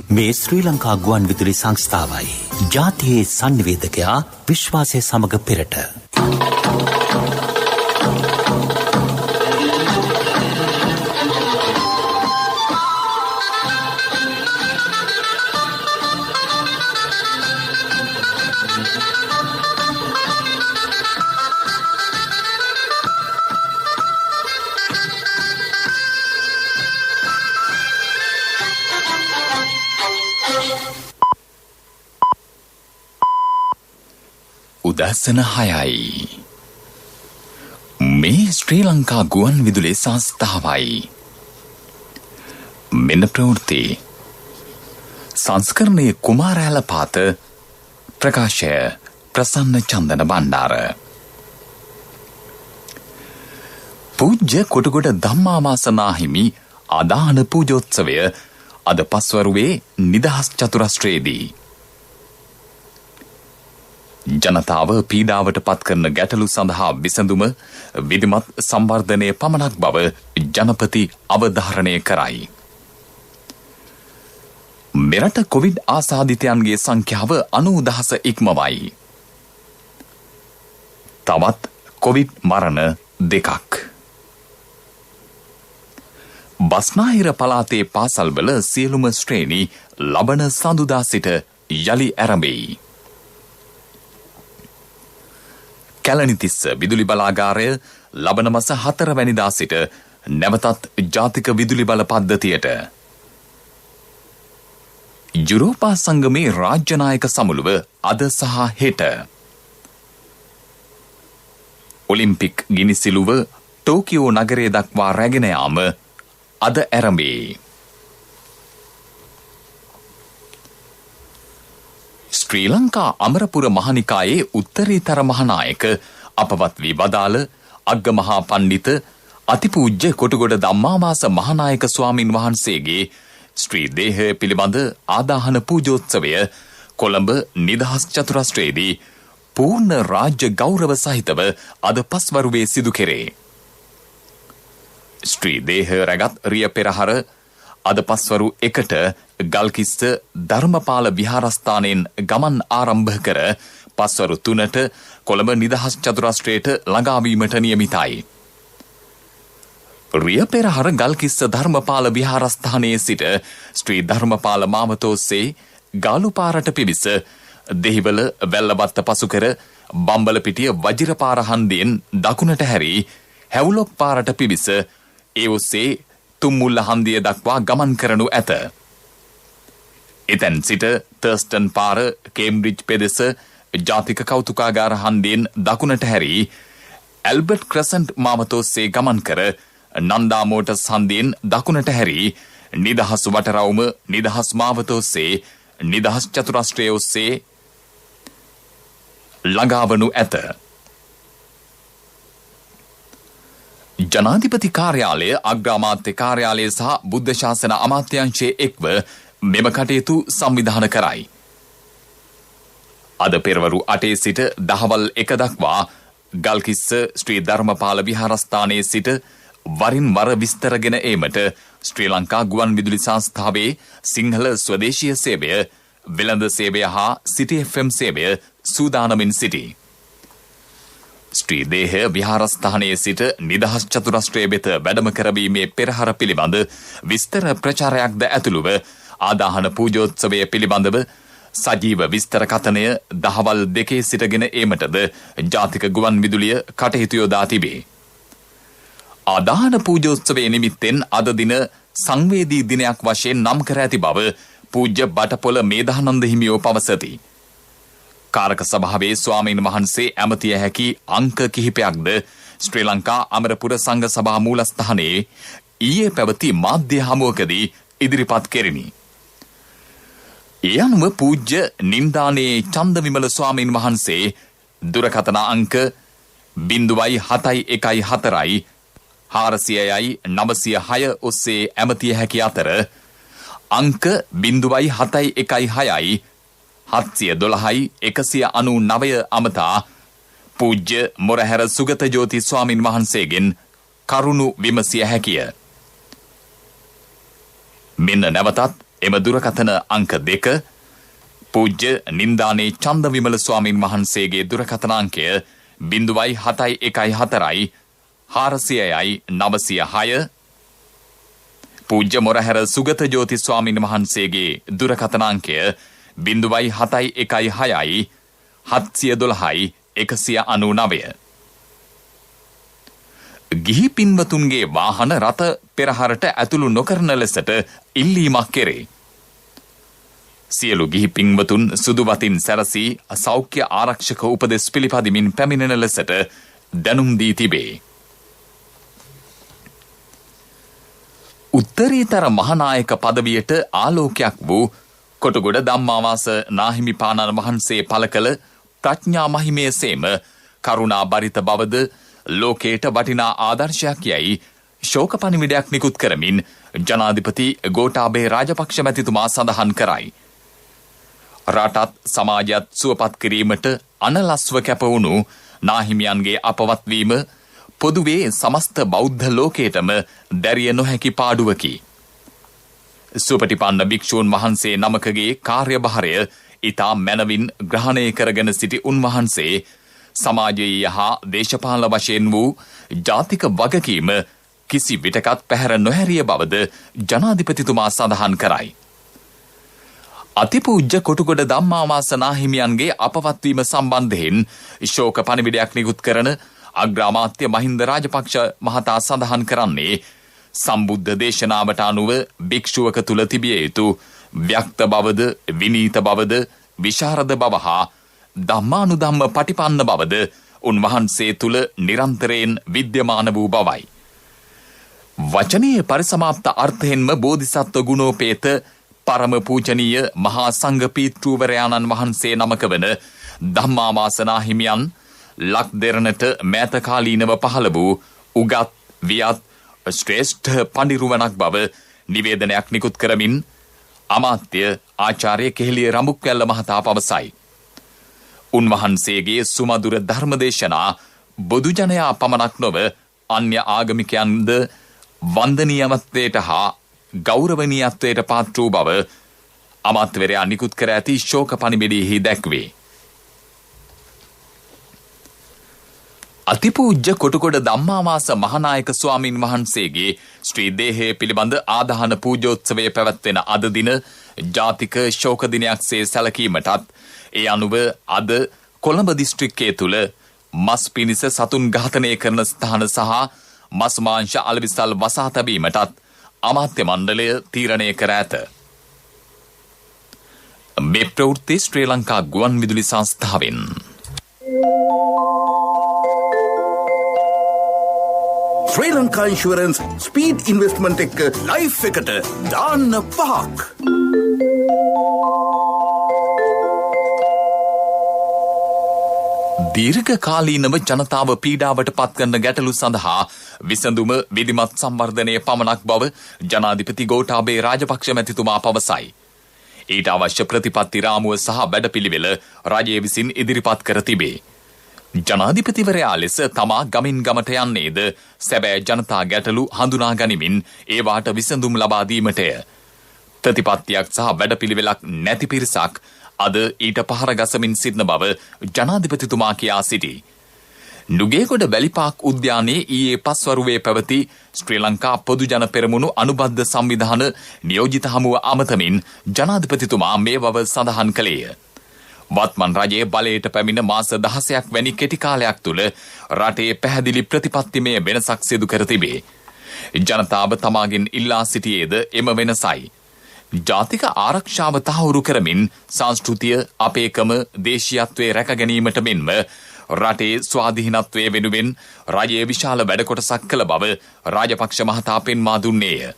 මේ ශ්‍රී ලංකා ගුවන් විදුලි සංස්ථාවයි. ජාතියේ සංනිවේදකයා විශ්වාසය සමග පෙරට. උදැසන 6යි. මේ ශ්‍රී ලංකා ගුවන් විදුලි සංස්ථාවයි. මෙන්න ප්‍රවෘත්ති. සංස්කරණයේ කුමාරෑල පාත ප්‍රකාශය ප්‍රසන්න චන්දන බණ්ඩාර. පූජ්‍ය කොටගොඩ ධම්මාවාස නාහිමි ආදාන පූජෝත්සවය අද පස්වරුවේ නිදහස් චතුරස්‍රයේදී ජනතාව පීඩාවට පත් කරන ගැටලු සඳහා විසඳුම විධිමත් සංවර්ධනය පමණක් බව ජනපති අවධාරණය කරයි. මෙරට කොවිඩ් ආසාදිතයන්ගේ සංඛ්‍යාව 90,000 ඉක්මවයි. තවත් කොවිඩ් මරණ 2ක්. බස්නාහිර පළාතේ පාසල්වල සියලුම ශ්‍රේණි ලබන සඳුදා සිට යළි ආරම්භයි. කැලණිතිස්ස විදුලි බලාගාරය ලබන මාස 4 වැනිදා සිට නැවතත් ජාතික විදුලි බල පද්ධතියට. යුරෝපා සංගමේ රාජ්‍ය නායක සමුළුව අද සහ හෙට. ඔලිම්පික් ගිනිසිලුව ටෝකියෝ නගරය දක්වා රැගෙන යාම අද ආරම්භයි. ශ්‍රී ලංකා අමරපුර මහනිකායේ උත්තරීතර මහානායක අපවත් වී වදාළ අග්ගමහා පණ්ඩිත අතිපූජ්‍ය කොටගොඩ ධම්මාවාස මහානායක ස්වාමින් වහන්සේගේ ශ්‍රී දේහය පිළිබඳ ආදාහන පූජෝත්සවය කොළඹ නිදහස් චතුරස්‍රයේදී පූර්ණ රාජ්‍ය ගෞරව සහිතව අද පස්වරුවේ සිදු කෙරේ. ශ්‍රී දේහය රැගත් රිය පෙරහර අද පස්වරු 1ට ගල්කිස්ස ධර්මපාල විහාරස්ථානයෙන් ගමන් ආරම්භ කර පස්වරු 3ට කොළඹ නිදහස් චතුරස්‍රයට ළඟාවීමට නියමිතයි. රිය පෙරහර ගල්කිස්ස ධර්මපාල විහාරස්ථානයේ සිට ශ්‍රී ධර්මපාල මාවතෝස්සේ ගාලු පාරට පිවිස දෙහිවල වැල්ලවත්ත පසු කර බම්බලපිටිය වජිරපාර හන්දියෙන් දකුණට හැරී හැවුලොක් පාරට පිවිස ඒ ඔස්සේ තුම්මුල්ල හන්දිය දක්වා ගමන් කරනු ඇත. එතැන් සිට තර්ස්ටන් පාර කේම්බ්‍රිජ් පෙදෙස ජාතික කෞතුකාගාර හන්දියෙන් දකුණට හැරී ඇල්බර්ට් ක්‍රසන්ට් මාවතෝස්සේ ගමන් කර නන්දා මෝටර්ස් හන්දියෙන් දකුණට හැරී නිදහස් වටරවුම නිදහස් මාවතෝස්සේ නිදහස් චතුරස්‍රය ඔස්සේ ළඟාවනු ඇත. ජනාධිපති කාර්යාලය අග්‍රාමාත්‍ය කාර්යාලය සහ බුද්ධ ශාසන අමාත්‍යාංශයේ එක්ව මෙම කටයුතු සංවිධාන කරයි. අද පෙරවරු 8 සිට දහවල් 1 දක්වා ගල්කිස්ස ශ්‍රී ධර්මපාල විහාරස්ථානයේ සිට වරින් වර විස්තරගෙන ඒමට ශ්‍රී ලංකා ගුවන් විදුලි සංස්ථාවේ සිංහල ස්වදේශීය සේවය, වෙළඳ සේවය හා සිටි FM සේවය සූදානමින් සිටී. ශ්‍රී දේහය විහාරස්ථානයේ සිට නිදහස් චතුරස්‍රය වෙත වැඩම කරවීමේ පෙරහර පිළිබඳ විස්තර ප්‍රචාරයක්ද ඇතුළුව ආදාහන පූජෝත්සවය පිළිබඳව සජීව විස්තර කතනය දහවල් 2 සිටගෙන ඒමටද ජාතික ගුවන් විදුලිය කටයුතු යොදා තිබේ. ආදාහන පූජෝත්සවයේ නිමිත්තෙන් අද දින සංවේදී දිනයක් වශයෙන් නම් කර ඇති බව පූජ්‍ය බටපොළ මේධානන්ද හිමියෝ පවසති. කාරක සභාවේ ස්වාමීන් වහන්සේ ඇමතිය හැකි අංක කිහිපයක්ද ශ්‍රී ලංකා අමරපුර සංඝ සභා මූලස්ථානයේ ඊයේ පැවති මාධ්‍ය හමුවකදී ඉදිරිපත් කෙරිණි. ඒ අනුව පූජ්‍ය නිම්දානේ චන්දවිමල ස්වාමීන් වහන්සේ දුරකථන අංක 0.714 400.906 ඔස්සේ ඇමතිය හැකි අතර අංක 0.716 712.199 අමතා පූජ්‍ය මොරහැර සුගත ජෝති ස්වාමින් වහන්සේගෙන් කරුණු විමසිය හැකිය. මෙන්න නැවතත් එම දුරකථන අංක 2 පූජ්‍ය නින්දානේ චන්දවිමල ස්වාමින් වහන්සේගේ දුරකථන අංකය 0714 400යි 906 පූජ්‍ය මොරහැර සුගත ජෝති ස්වාමින් වහන්සේගේ දුරකථන අංකය 0716යි 712යි 199 ගිහි පින්වතුන්ගේ වාහන රථ පෙරහරට ඇතුළු නොකරන ලෙසට ඉල්ලීමක් කෙරේ. සියලු ගිහි පින්වතුන් සුදු වතින් සැරසී සෞඛ්‍ය ආරක්ෂක උපදෙස් පිළිපදිමින් පැමිණෙන ලෙසට දැනුම් දී තිබේ. උත්තරීතර මහානායක පදවියට ආලෝකයක් වූ කොටගොඩ ධම්මාවාස නාහිමිපාණන් වහන්සේ පළ කළ ප්‍රඥා මහිමය සේම කරුණා බරිත බවද ලෝකයට වටිනා ආදර්ශයක් යයි ශෝක පණිවිඩයක් නිකුත් කරමින් ජනාධිපති ගෝඨාභය රාජපක්ෂ මැතිතුමා සඳහන් කරයි. රටත් සමාජයත් සුවපත් කිරීමට අනලස්ව කැප වුණු නාහිමියන්ගේ අපවත් වීම පොදුවේ සමස්ත බෞද්ධ ලෝකයටම දැරිය නොහැකි පාඩුවකි. සුපටිපන්න භික්ෂූන් වහන්සේ නමකගේ කාර්යභාරය ඉතා මැනවින් ග්‍රහණය කරගෙන සිටි උන්වහන්සේ සමාජයේ හා දේශපාලන වශයෙන් වූ ජාතික වගකීම කිසි විටකත් පැහැර නොහැරිය බවද ජනාධිපතිතුමා සඳහන් කරයි. අතිපූජ්‍ය කොටුගොඩ ධම්මාවාස නාහිමියන්ගේ අපවත් වීම සම්බන්ධයෙන් ශෝක පණිවිඩයක් නිකුත් කරන අග්‍රාමාත්‍ය මහින්ද රාජපක්ෂ මහතා සඳහන් කරන්නේ සම්බුද්ධ දේශනාවට අනුව භික්ෂුවක තුල තිබිය යුතු ව්‍යක්ත බවද විනීත බවද විශාරද බව හා ධම්මානුධම්ම පටිපන්න බවද උන්වහන්සේ තුල නිරන්තරයෙන් විද්‍යමාන වූ බවයි. වචනීය පරිසමාප්ත අර්ථයෙන්ම බෝධිසත්ව ගුණෝපේත පරම පූජනීය මහා සංඝ පීතෘවරයාණන් වහන්සේ නමක වන ධම්මාවාස නාහිමියන් ලක් දෙරණට මෑත කාලීනව පහළ වූ උගත් වියත් ශ්‍රේෂ්ඨ පඬිරුවණක් බව නිවේදනයක් නිකුත් කරමින් අමාත්‍ය ආචාර්ය කෙහෙලිය රඹුක්වැල්ල මහතා පවසයි. උන්වහන්සේගේ සුමధుර ධර්මදේශනා බොදු ජනයා පමණක් නොව අන්‍ය ආගමිකයන්ද වන්දනීයත්වයට හා ගෞරවනීයත්වයට පාත්‍ර වූ බව අමාත්‍යවරයා නිකුත් කර ඇති ශෝක පණිවිඩයෙහි දැක්වේ. අතිපූජ්‍ය කොටුගොඩ ධම්මාවාස මහානායක ස්වාමින් වහන්සේගේ ශ්‍රී දේහය පිළිබඳ ආදාහන පූජෝත්සවය පැවැත්වෙන අද දින ජාතික ශෝක දිනයක්සේ සැලකීමටත් ඒ අනුව අද කොළඹ දිස්ත්‍රික්කයේ තුල මස් පිණිස සතුන් ඝාතනය කරන ස්ථාන සහ මස් මාංශ අලවිසල් වසා තැබීමටත් අමාත්‍ය මණ්ඩලය තීරණය කර ඇත. මේ ප්‍රවෘත්ති ශ්‍රී ලංකා ගුවන් විදුලි සංස්ථාවෙන්. ශ්‍රී ලංකා ඉන්ෂුරන්ස් ස්පීඩ් ඉන්වෙස්ට්මන්ට් එක්ක ලයිෆ් එකට දාන්න 5ක්. දීර්ඝ කාලීනව ජනතාව පීඩාවට පත්කරන ගැටලු සඳහා විසඳුම විධිමත් සංවර්ධනය පමණක් බව ජනාධිපති ගෝඨාභය රාජපක්ෂ මැතිතුමා පවසයි. ඊට අවශ්‍ය ප්‍රතිපත්ති රාමුව සහ වැඩපිළිවෙල රජය විසින් ඉදිරිපත් කර තිබේ. ජනාධිපතිවරයා ලෙස තමා ගමින් ගමට යන්නේද සැබෑ ජනතා ගැටලු හඳුනා ගනිමින් ඒවාට විසඳුම් ලබා දීමටය. ප්‍රතිපත්තියක් සහ වැඩපිළිවෙලක් නැති පිරිසක් අද ඊට පහර ගසමින් සිටින බව ජනාධිපතිතුමා කියා සිටී. නුගේගොඩ වැලිපාක් උද්‍යානයේ ඊයේ පස්වරුවේ පැවති ශ්‍රී ලංකා පොදු ජන පෙරමුණු අනුබද්ධ සංවිධාන නියෝජිත හමුව අමතමින් ජනාධිපතිතුමා මේ බව සඳහන් කළේය. වත්මන් රජයේ බලයට පැමිණ මාස 16ක් වැනි කෙටි කාලයක් තුළ රටේ පැහැදිලි ප්‍රතිපත්තිමය වෙනසක් සිදු කර තිබේ. ජනතාව තමාගෙන් ඉල්ලා සිටියේද එම වෙනසයි. ජාතික ආරක්ෂාව තහවුරු කරමින් සංස්කෘතිය අපේකම දේශීයත්වයේ රැක ගැනීමට මෙන්ම රටේ ස්වාධීනත්වය වෙනුවෙන් රජයේ විශාල වැඩ කොටසක් කළ බව රාජපක්ෂ මහතා පෙන්වා දුන්නේය.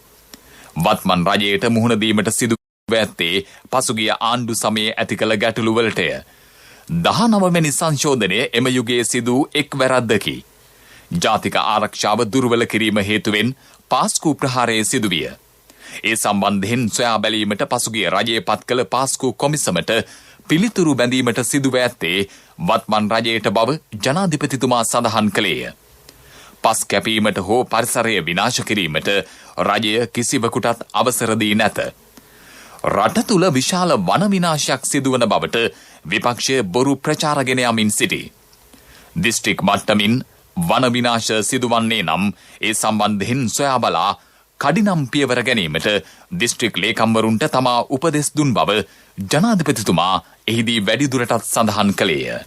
වත්මන් රජයට මුහුණ දීමට සිදු ඇත්තේ පසුගිය ආණ්ඩු සමයේ ඇති කළ ගැටලු වලටය. 19 වෙනි සංශෝධනය එම යුගයේ සිදු එක් වැරද්දකි. ජාතික ආරක්ෂාව දුර්වල කිරීම හේතුවෙන් පාස්කු ප්‍රහාරය සිදුවිය. ඒ සම්බන්ධයෙන් සොයා බැලීමට පසුගිය රජයේ පත් කළ පාස්කු කොමිසමට පිළිතුරු බැඳීමට සිදුව ඇත්තේ වත්මන් රජයට බව ජනාධිපතිතුමා සඳහන් කළේය. පස් කැපීමට හෝ පරිසරය විනාශ කිරීමට රජය කිසිවකුටත් අවසර දී නැත. රට තුළ විශාල වන විනාශයක් සිදුවන බවට විපක්ෂය බොරු ප්‍රචාරගෙන යමින් සිටී. දිස්ත්‍රික් මට්ටමින් වන විනාශ සිදුවන්නේ නම් ඒ සම්බන්ධයෙන් සොයා බලා කඩිනම් පියවර ගැනීමට දිස්ත්‍රික් ලේකම්වරුන්ට තමා උපදෙස් දුන් බව ජනාධිපතිතුමා එහිදී වැඩිදුරටත් සඳහන් කළේය.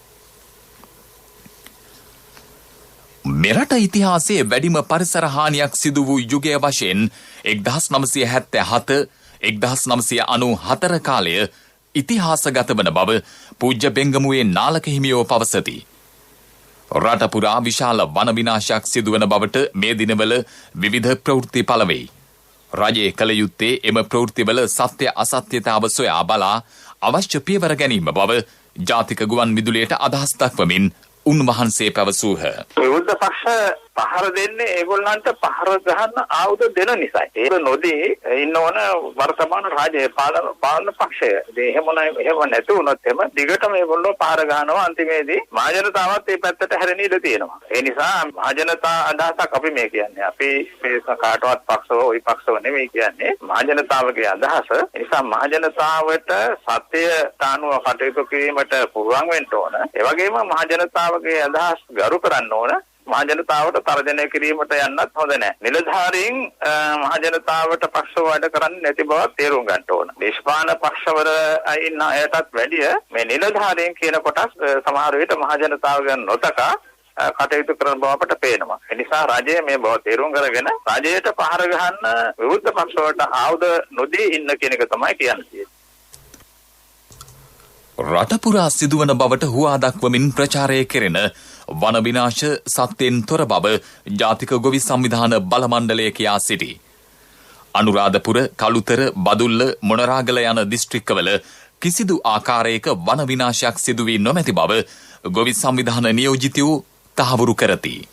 මෙරට ඉතිහාසයේ වැඩිම පරිසර හානියක් සිදු වූ යුගය වශයෙන් 1977-1994 කාලය ඉතිහාසගත වන බව පූජ්‍ය බෙංගමුවේ නාලක හිමියෝ පවසති. රට පුරා විශාල වන විනාශයක් සිදුවන බවට මේ දිනවල විවිධ ප්‍රවෘත්ති පළ වෙයි. රජයේ කළ යුත්තේ එම ප්‍රවෘත්තිවල සත්‍ය අසත්‍යතාව සොයා බලා අවශ්‍ය පියවර ගැනීම බව ජාතික ගුවන් විදුලියට අදහස් දක්වමින් උන්වහන්සේ පැවසූහ. විරුද්ධ පක්ෂ පහර දෙන්නේ ඒගොල්ලන්ට පහර ගහන්න ආයුධ දෙන නිසායි. ඒක නොදී ඉන්න ඕන වර්තමාන රාජ්‍ය පාලන පක්ෂය. එහෙම නැති වුණොත් එම දිගටම ඒගොල්ලෝ පහර ගහනවා. අන්තිමේදී මහජනතාවත් මේ පැත්තට හැරෙන්න ඉඩ තියෙනවා. ඒ නිසා මහජනතා අදහසක් අපි මේ කියන්නේ. අපි මේ කාටවත් පක්ෂව විපක්ෂව නෙමෙයි කියන්නේ. මහජනතාවගේ අදහස. ඒ නිසා මහජනතාවට සත්‍ය තානුව කටයුතු කිරීමට පුළුවන් වෙන්න ඕන. ඒ වගේම මහජනතාවගේ අදහස් ගරු කරන්න ඕන. මහජනතාවට තර්ජනය කිරීමට යන්නත් හොඳ නැහැ. නිලධාරීන් මහජනතාවට පක්ෂව වැඩ කරන්නේ නැති බව තේරුම් ගන්න ඕන. දේශපාලන පක්ෂවල ඉන්න අයටත් වැඩිය මේ නිලධාරීන් කියන කොටස් සමහර විට මහජනතාවගෙන් නොතකා කටයුතු කරන බව අපට පේනවා. ඒ නිසා රජය මේ බව තේරුම් කරගෙන රජයට පහර ගහන්න විරුද්ධ පක්ෂවලට ආයුධ නොදී ඉන්න කියන එක තමයි කියන්නේ. රට පුරා සිදුවන බවට හුවා දක්වමින් ප්‍රචාරය කෙරෙන වන විනාශ සත්‍යෙන් තොර බව ජාතික ගොවි සංවිධාන බල මණ්ඩලය කියා සිටී. අනුරාධපුර, කළුතර, බදුල්ල, මොනරාගල යන දිස්ත්‍රික්කවල කිසිදු ආකාරයක වන විනාශයක් සිදු වී නොමැති බව ගොවි සංවිධාන නියෝජිතයෝ තහවුරු කරති.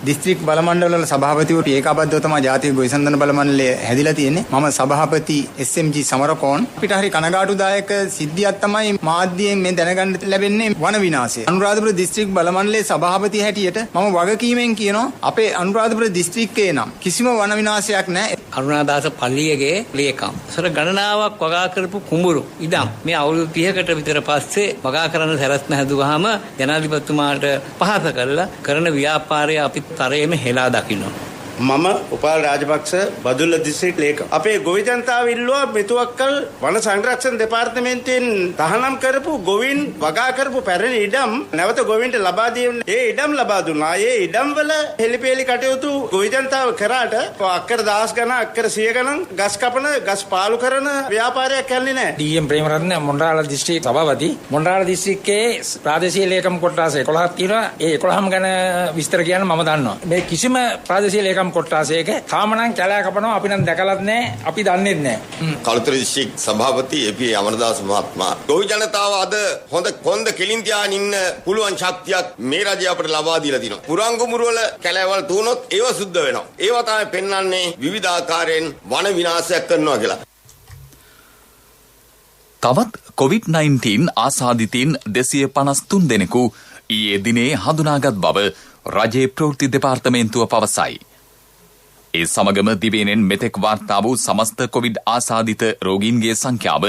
දිස්ත්‍රික් බල මණ්ඩලවල සභාපතිවරු ඒකාබද්ධව තමයි ජාතික ගොවි සංවිධාන බල මණ්ඩලය හැදිලා තියෙන්නේ. මම සභාපති SMG සමරකෝන්. අපිට හරි කනගාටුදායක සිද්ධියක් තමයි මාධ්‍යයෙන් මේ දැනගන්න ලැබෙන්නේ වන විනාශය. අනුරාධපුර දිස්ත්‍රික් බල මණ්ඩලයේ සභාපති හැටියට මම වගකීමෙන් කියනවා අපේ අනුරාධපුර දිස්ත්‍රික්කයේ නම් කිසිම වන විනාශයක් නැහැ. අරුණාදාස පල්ලියගේ ලේකම්. සර ගණනාවක් වගා කරපු කුඹුරු ඉදම් මේ අවුරුදු 30කට විතර පස්සේ වගා කරන්න සැරස්න හැදුවාම ජනාධිපතිතුමාට පහත කරලා කරන ව්‍යාපාරය අපි තරයේම හෙලා දකින්න. මම උපාල රාජපක්ෂ බදුල්ල දිස්ත්‍රික් ලේකම්. අපේ ගොවි ජනතාව ඉල්ලුවා මෙතුවක්කල් වන සංරක්ෂණ දෙපාර්තමේන්තුවෙන් තහනම් කරපු ගොවින් වගා කරපු පැරණි ඉඩම් නැවත ගොවින්ට ලබා දෙන්න. ඒ ඉඩම් ලබා දුන්නා. ඒ ඉඩම් වල හෙලිපෙලි කටයුතු ගොවි ජනතාව කරාට අක්කර 10 ගණන් අක්කර 100 ගණන් ගස් කපන ගස් පාලු කරන ව්‍යාපාරයක් කරන්නේ නැහැ. DM ප්‍රේමරත්න මොණරාල දිස්ත්‍රික් සභාපති. මොණරාල දිස්ත්‍රික්කයේ ප්‍රාදේශීය ලේකම් කොට්ටාස 11ක් තියෙනවා. ඒ 11ම ගැන විස්තර කියන්න මම දන්නවා. මේ කිසිම ප්‍රාදේශීය ලේකම් කොට්ටාසයක තාමනම් කැලෑ කපනවා අපි නම් දැකලත් නැහැ අපි දන්නේත් නැහැ. කළුතර දිස්ත්‍රික් සභාපති ඒ.පී. අමරදාස මහත්මයා ගොවි ජනතාව අද හොඳ කොන්ද කෙලින් තියාගෙන ඉන්න පුළුවන් ශක්තියක් මේ රජය අපට ලබා දීලා තිනවා. පුරංගුමුරු වල කැලෑවල් තුනොත් ඒව සුද්ධ වෙනවා. ඒව තමයි පෙන්වන්නේ විවිධාකාරයෙන් වන විනාශයක් කරනවා කියලා. තවත් COVID-19 ආසාදිතයින් 253 දෙනෙකු ඊයේ දිනේ හඳුනාගත් බව රජයේ ප්‍රවෘත්ති දෙපාර්තමේන්තුව පවසයි. ඒ සමගම දිවයිනෙන් මෙතෙක් වාර්තා වූ සමස්ත කොවිඩ් ආසාදිත රෝගීන්ගේ සංඛ්‍යාව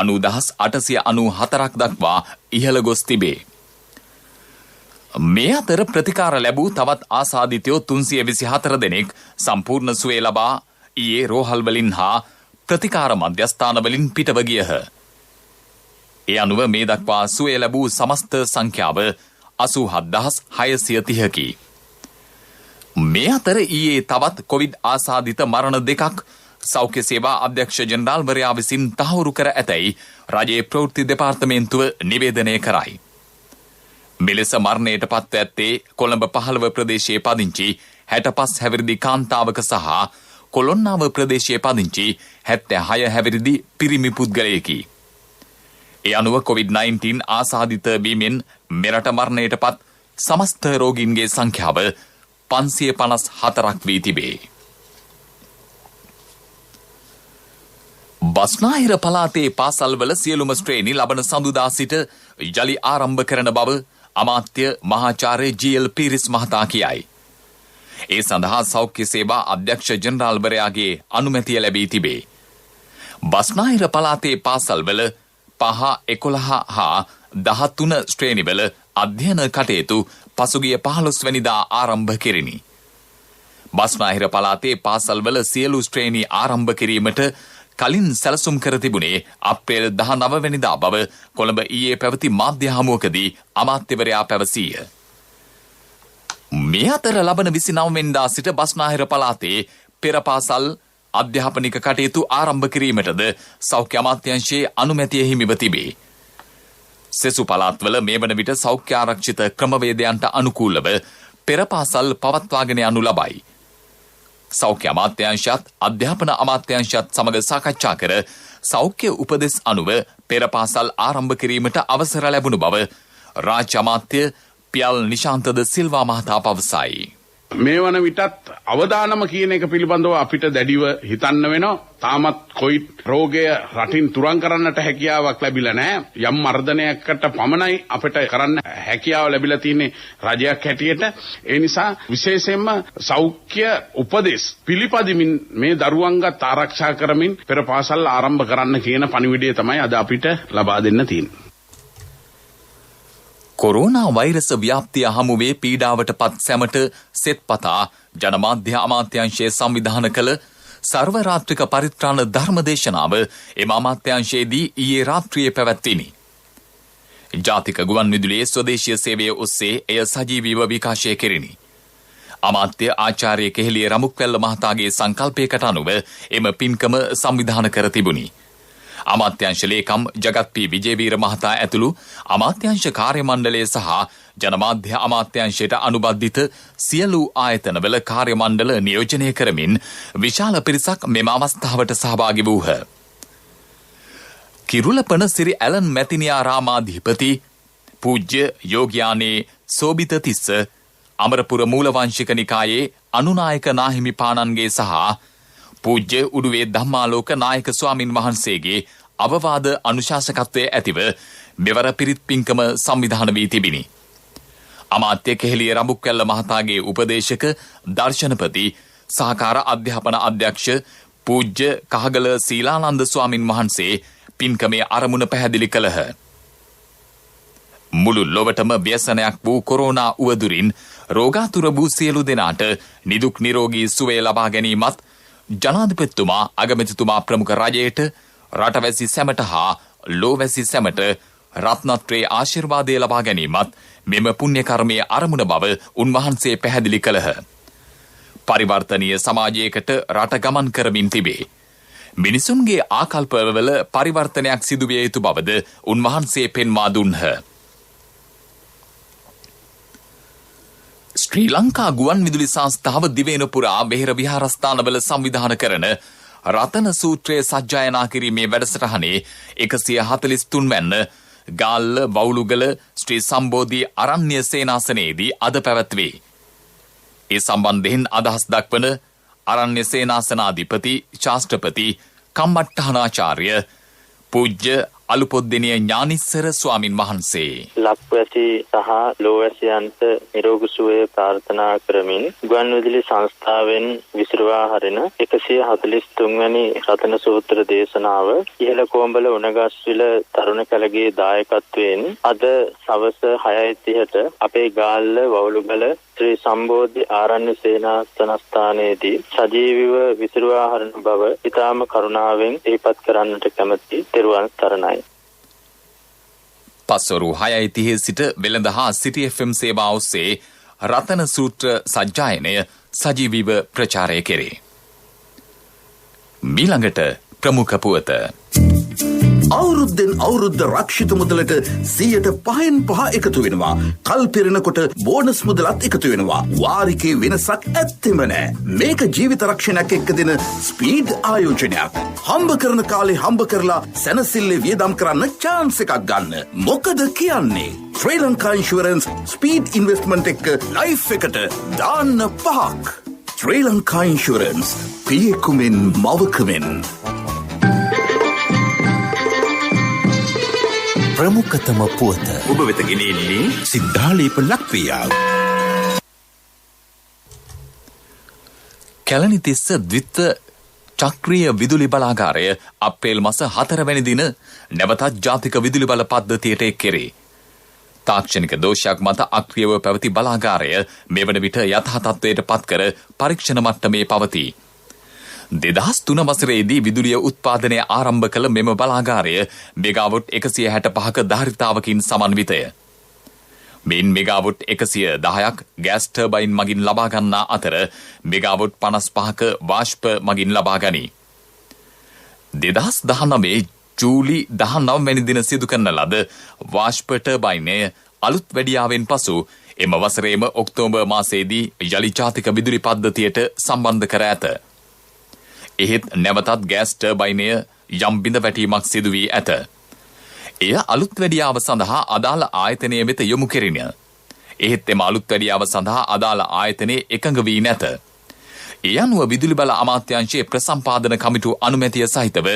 90,894ක් දක්වා ඉහළ ගොස් තිබේ. මේ අතර ප්‍රතිකාර ලැබූ තවත් ආසාදිතයෝ 324 දෙනෙක් සම්පූර්ණ සුවය ලබා ඊයේ රෝහල් වලින් හා ප්‍රතිකාර මධ්‍යස්ථාන වලින් පිටව ගියහ. ඒ අනුව මේ දක්වා සුවය ලැබූ සමස්ත සංඛ්‍යාව 87,630කි. මේ අතර ඊයේ තවත් කොවිඩ් ආසාදිත මරණ දෙකක් සෞඛ්‍ය සේවා අධ්‍යක්ෂ ජෙනරාල්වරයා විසින් තහවුරු කර ඇතැයි රජයේ ප්‍රවෘත්ති දෙපාර්තමේන්තුව නිවේදනය කරයි. මෙලෙස මරණයට පත්ව ඇත්තේ කොළඹ 15 ප්‍රදේශයේ පදිංචි 65 හැවිරිදි කාන්තාවක සහ කොළොන්නාව ප්‍රදේශයේ පදිංචි 76 හැවිරිදි පිරිමි පුද්ගලයෙකි. ඒ අනුව COVID-19 ආසාදිත වීමෙන් මෙරට මරණයට පත් සමස්ත රෝගීන්ගේ සංඛ්‍යාව 554ක් වී තිබේ. බස්නාහිර පළාතේ පාසල්වල සියලුම ශ්‍රේණි ලබන සඳුදා සිට යලි ආරම්භ කරන බව අමාත්‍ය මහාචාර්ය ජී.එල්. පීරිස් මහතා කියයි. ඒ සඳහා සෞඛ්‍ය සේවා අධ්‍යක්ෂ ජෙනරාල්වරයාගේ අනුමැතිය ලැබී තිබේ. බස්නාහිර පළාතේ පාසල්වල 5, 11 හා 13 ශ්‍රේණිවල අධ්‍යයන කටයුතු පසුගිය 15 වෙනිදා ආරම්භ කෙරිණි. බස්නාහිර පළාතේ පාසල්වල සියලු ශ්‍රේණි ආරම්භ කිරීමට කලින් සැලසුම් කර තිබුණේ අප්‍රේල් 19 වෙනිදා බව කොළඹ ඊයේ පැවති මාධ්‍ය හමුවකදී අමාත්‍යවරයා පැවසීය. මේ අතර ලබන 29 වෙනිදා සිට බස්නාහිර පළාතේ පෙර පාසල් අධ්‍යාපනික කටයුතු ආරම්භ කිරීමටද සෞඛ්‍ය අමාත්‍යාංශයේ අනුමැතිය හිමිව තිබේ. සෙසු පළාත්වල මේ වන විට සෞඛ්‍ය ආරක්ෂිත ක්‍රමවේදයන්ට අනුකූලව පෙර පාසල් පවත්වාගෙන යනු ලබයි. සෞඛ්‍ය අමාත්‍යාංශයත් අධ්‍යාපන අමාත්‍යාංශයත් සමග සාකච්ඡා කර සෞඛ්‍ය උපදෙස් අනුව පෙර පාසල් ආරම්භ කිරීමට අවසර ලැබුණු බව රාජ්‍ය අමාත්‍ය පියල් නිශාන්තද සිල්වා මහතා පවසයි. මේ වන විටත් අවදානම කියන එක පිළිබඳව අපිට දැඩිව හිතන්න වෙනවා. තාමත් කොවිඩ් රෝගය රටින් තුරන් කරන්නට හැකියාවක් ලැබිලා නැහැ. යම් මර්ධනයකට පමණයි අපිට කරන්න හැකියාව ලැබිලා තියෙන්නේ රජයක් හැටියට. ඒ නිසා විශේෂයෙන්ම සෞඛ්‍ය උපදෙස් පිළිපදිමින් මේ දරුවන්ගත් ආරක්ෂා කරමින් පෙර පාසල් ආරම්භ කරන්න කියන පණිවිඩය තමයි අද අපිට ලබා දෙන්න තියෙන්නේ. කොරෝනා වෛරස ව්‍යාප්තිය හමුවේ පීඩාවට පත් සැමට සෙත්පතා ජනමාධ්‍ය අමාත්‍යාංශයේ සංවිධාන කළ සර්ව රාත්‍රික පරිත්‍රාණ ධර්මදේශනාව එම අමාත්‍යාංශයේදී ඊයේ රාත්‍රියේ පැවැත්විණි. ජාතික ගුවන් විදුලියේ ස්වදේශීය සේවය ඔස්සේ එය සජීවීව විකාශය කෙරිණි. අමාත්‍ය ආචාර්ය කෙහෙලිය රමුක්වැල්ල මහතාගේ සංකල්පයකට අනුව එම පින්කම සංවිධාන කර තිබුණි. අමාත්‍යංශ ලේකම් ජගත් පී විජේවීර මහතා ඇතුළු අමාත්‍යංශ කාර්ය මණ්ඩලය සහ ජනමාධ්‍ය අමාත්‍යංශයට අනුබද්ධිත සියලු ආයතනවල කාර්ය මණ්ඩල නියෝජනය කරමින් විශාල පිරිසක් මෙම අවස්ථාවට සහභාගී වූහ. කිරුළපන සිරි ඇලන් මැතිනියාරාමාධිපති පූජ්‍ය යෝග්‍යානේ සෝබිත තිස්ස අමරපුර මූලවංශික නිකායේ අනුනායක නාහිමිපාණන්ගේ සහ පූජ්‍ය උඩුවේ ධම්මාලෝක නායක ස්වාමින් වහන්සේගේ අවවාද අනුශාසකත්වයේ ඇතිව මෙවර පිරිත් පින්කම සංවිධාන වී තිබිණි. අමාත්‍ය කෙහෙලිය රඹුක්වැල්ල මහතාගේ උපදේශක දර්ශනපති සහකාර අධ්‍යාපන අධ්‍යක්ෂ පූජ්‍ය කහගල සීලානන්ද ස්වාමින් වහන්සේ පින්කමේ අරමුණ පැහැදිලි කළහ. මුළු ලොවටම ව්‍යසනයක් වූ කොරෝනා උවදුරින් රෝගාතුර වූ සියලු දෙනාට නිදුක් නිරෝගී සුවය ලබා ගැනීමත් ජනාධිපතිතුමා අගමැතිතුමා ප්‍රමුඛ රජයට රටවැසි සැමට හා ලෝවැසි සැමට රත්නත්‍රයේ ආශිර්වාදය ලබා ගැනීමත් මෙම පුණ්‍ය කර්මයේ අරමුණ බව උන්වහන්සේ පැහැදිලි කළහ. පරිවර්තනීය සමාජයකට රට ගමන් කරමින් තිබේ. මිනිසුන්ගේ ආකල්පවල පරිවර්තනයක් සිදුවිය යුතු බවද උන්වහන්සේ පෙන්වා දුන්හ. ශ්‍රී ලංකා ගුවන් විදුලි සංස්ථාව දිවයින පුරා වෙහෙර විහාරස්ථානවල සංවිධාන කරන රතන සූත්‍රය සජ්ජායනා කිරීමේ වැඩසටහනේ 143 වැන්න ගාල්ල වවුලුගල ශ්‍රී සම්බෝධි අරණ්‍ය සේනාසනයේදී අද පැවැත්වේ. ඒ සම්බන්ධයෙන් අදහස් දක්වන අරණ්‍ය සේනාසනාධිපති ශාස්ත්‍රපති කම්මට්ටහනාචාර්ය පූජ්‍ය අලුපොද්දෙනිය ඥානිස්සර ස්වාමින් වහන්සේ ලක්වැසි සහ ලෝවැසියන්ට නිරෝගී සුවය ප්‍රාර්ථනා කරමින් ගුවන් විදුලි සංස්ථාවෙන් විසිරුවා හරින 143 වැනි රතන සූත්‍ර දේශනාව ඉහළ කොඹල උණගස්විල තරුණ කලගේ දායකත්වයෙන් අද සවස 6:30ට අපේ ගාල්ල වවුලුගල ශ්‍රී සම්බෝධි ආරණ්‍ය සේනාසනස්ථානයේදී සජීවීව විසිරුවා හරින බව ඊටාම කරුණාවෙන් ඉපත් කරන්නට කැමැති තෙරුවන් සරණයි. පස්වරු 6:30 සිට වෙළඳ හා සිටි FM සේවා ඔස්සේ රතන සූත්‍ර සජ්ජායනය සජීවීව ප්‍රචාරය කෙරේ. මීළඟට ප්‍රමුඛ පුවත. අවුරුද්දෙන් අවුරුද්ද රක්ෂිත මුදලට 5% එකතු වෙනවා. කල් පිරෙනකොට බෝනස් මුදලත් එකතු වෙනවා. වාරිකේ වෙනසක් ඇත්තෙම නෑ. මේක ජීවිත රක්ෂණයක් එක්ක දෙන ස්පීඩ් ආයෝජනයක්. හම්බ කරන කාලේ හම්බ කරලා සැනසෙල්ලේ වියදම් කරන්න chance එකක් ගන්න. මොකද කියන්නේ? ශ්‍රී ලංකා ඉන්ෂුරන්ස් ස්පීඩ් ඉන්වෙස්ට්මන්ට් එක්ක ලයිෆ් එකට දාන්න 5ක්. ශ්‍රී ලංකා ඉන්ෂුරන්ස් පියෙකුමෙන් මවකමෙන්. ප්‍රමුඛතම පුවත ඔබ වෙත ගෙනෙන්නේ සිද්ධාලේප ලක්ප්‍රියා. කැලණිතිස්ස ද්විත්ව චක්‍රීය විදුලි බලාගාරය අප්‍රේල් මාස 4 වැනි දින නැවතත් ජාතික විදුලි බල පද්ධතියට එක් කෙරේ. තාක්ෂණික දෝෂයක් මත අක්‍රියව පැවති බලාගාරය මෙවන විට යථා තත්ත්වයට පත්කර පරීක්ෂණ මට්ටමේ පවතී. 2003 වසරේදී විදුලිය උත්පාදනය ආරම්භ කළ මෙම බලාගාරය මෙගාවොට් 165ක ධාරිතාවකින් සමන්විතය. මෙයින් මෙගාවොට් 110ක් ගෑස් ටර්බයින් මගින් ලබා ගන්නා අතර මෙගාවොට් 55ක වාෂ්ප මගින් ලබා ගනී. 2019 ජූලි 19 වැනි දින සිදු කරන ලද වාෂ්ප ටර්බයිනය අලුත් වැඩියාවෙන් පසු එම වසරේම ඔක්තෝබර් මාසයේදී යලි ජාතික විදුලි පද්ධතියට සම්බන්ධ කර ඇත. එහෙත් නැවතත් ගෑස් ටර්බයිනය යම් බිඳවැටීමක් සිදු වී ඇත. එය අලුත් වැඩියාව සඳහා අදාළ ආයතනය වෙත යොමු කෙරිණ. එහෙත් එම අලුත් වැඩියාව සඳහා අදාළ ආයතනය එකඟ වී නැත. ඒ අනුව විදුලි බල අමාත්‍යාංශයේ ප්‍රසම්පාදන කමිටු අනුමැතිය සහිතව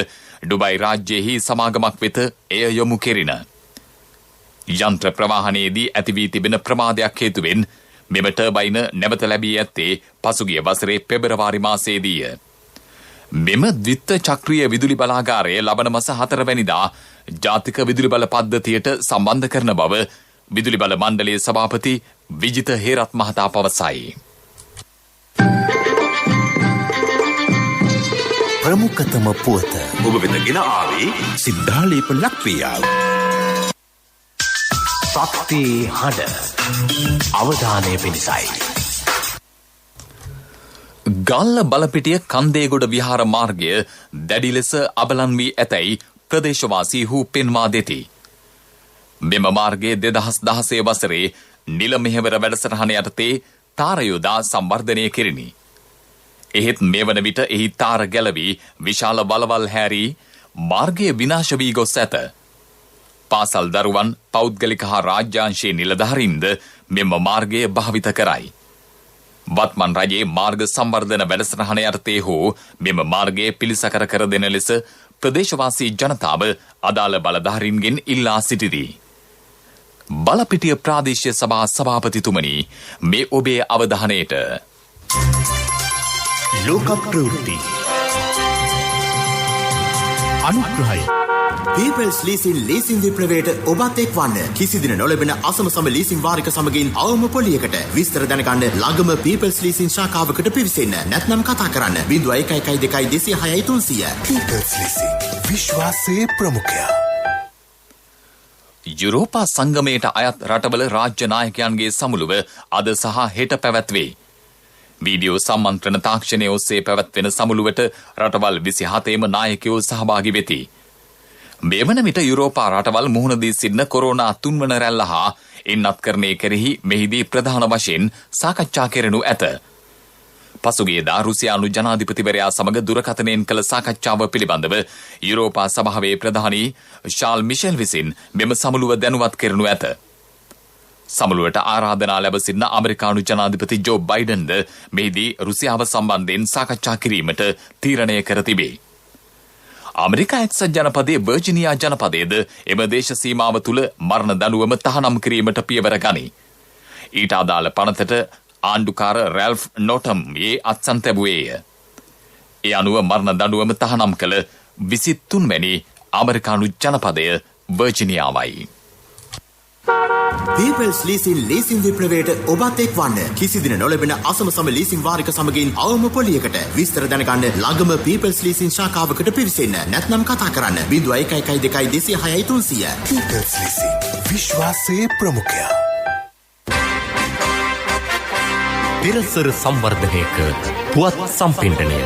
ඩුබයි රාජ්‍යයෙහි සමාගමක් වෙත එය යොමු කෙරිණ. යන්ත්‍ර ප්‍රවාහනයේදී ඇති වී තිබෙන ප්‍රමාදයක් හේතුවෙන් මෙම ටර්බයින නැවත ලැබී ඇත්තේ පසුගිය වසරේ පෙබරවාරි මාසයේදීය. මෙම ද්විත්ව චක්‍රීය විදුලි බලාගාරය ලබන මාස 4 වැනිදා ජාතික විදුලි බල පද්ධතියට සම්බන්ධ කරන බව විදුලි බල මණ්ඩලයේ සභාපති විජිත හේරත් මහතා පවසයි. ප්‍රමුඛතම පුවත ඔබ වෙත ගෙන ආවේ සිද්ධාලේප ලක්‍රියාව. ශක්ති හඬ අවධානය පිණිසයි. ගල්ල බලපිටිය කන්දේගොඩ විහාර මාර්ගය දැඩි ලෙස අබලන් වී ඇතැයි ප්‍රදේශවාසීහු පෙන්වා දෙති. මෙම මාර්ගයේ 2016 වසරේ නිල මෙහෙවර වැඩසටහන යටතේ තාර යොදා සංවර්ධනය කෙරිණි. එහෙත් මෙවන විට එහි තාර ගැලවී විශාල වලවල් හැරී මාර්ගය විනාශ වී ගොස් ඇත. පාසල් දරුවන් පෞද්ගලික හා රාජ්‍යාංශයේ නිලධාරීන්ද මෙම මාර්ගය භාවිත කරයි. වත්මන් රජයේ මාර්ග සංවර්ධන වැඩසටහන යටතේ හෝ මෙම මාර්ගයේ පිළිසකර කර දෙන ලෙස ප්‍රදේශවාසී ජනතාව අදාළ බලධාරීන්ගෙන් ඉල්ලා සිටිති. බලපිටිය ප්‍රාදේශීය සභා සභාපතිතුමනි, මේ ඔබේ අවධානයට. ලෝක ප්‍රවෘත්ති අනුග්‍රහය People's Leasing ලීසින් විප්ලවයට ඔබත් එක්වන්න. කිසිදින නොලැබෙන අසම ලීසින් වාරික සමගින් අවම පොලියකට විස්තර දැනගන්න ළඟම People's Leasing ශාඛාවකට පිවිසෙන්න. නැත්නම් කතා කරන්න 0112 206 300. People's Leasing විශ්වාසයේ ප්‍රමුඛයා. යුරෝපා සංගමයට අයත් රටවල රාජ්‍ය නායකයන්ගේ සමුළුව අද සහ හෙට පැවැත්වේ. වීඩියෝ සම්මන්ත්‍රණ තාක්ෂණය ඔස්සේ පැවැත්වෙන සමුළුවට රටවල් 27ම නායකයෝ සහභාගී වෙති. මේ වන විට යුරෝපා රටවල් මුහුණ දී සිටින කොරෝනා තුන්වන රැල්ල හා එන්නත්කරණය කෙරෙහි මෙහිදී ප්‍රධාන වශයෙන් සාකච්ඡා කෙරෙනු ඇත. පසුගියදා රුසියානු ජනාධිපතිවරයා සමග දුරකථනයෙන් කළ සාකච්ඡාව පිළිබඳව යුරෝපා සභාවේ ප්‍රධානී ශාල් මිෂෙල් විසින් මෙම සමුළුව දැනුවත් කෙරෙනු ඇත. සමුළුවට ආරාධනා ලැබ සිටින ඇමරිකානු ජනාධිපති ජෝ බයිඩන්ද මෙහිදී රුසියාව සම්බන්ධයෙන් සාකච්ඡා කිරීමට තීරණය කර තිබේ. ඇමරිකා එක්සත් ජනපදයේ වර්ජිනියා ජනපදයේද එම දේශ සීමාව තුළ මරණ දඬුවම තහනම් කිරීමට පියවර ගනී. ඊට අදාළ පනතට ආණ්ඩුකාර රැල්ෆ් නොටම් අත්සන් තැබුවේය. ඒ අනුව මරණ දඬුවම තහනම් කළ 23 වැනි ඇමරිකානු ජනපදය වර්ජිනියාවයි. People's Leasing ලීසින් විප්ලවයට ඔබත් එක්වන්න. කිසිදින නොලැබෙන අසම ලීසින් වාරික සමගින් අවම පොලියකට විස්තර දැනගන්න ළඟම People's Leasing ශාඛාවකට පිවිසෙන්න. නැත්නම් කතා කරන්න 0112 206 300. People's Leasing විශ්වාසයේ ප්‍රමුඛයා. පිරසර සංවර්ධනයක පුවත් සම්පින්ඩනය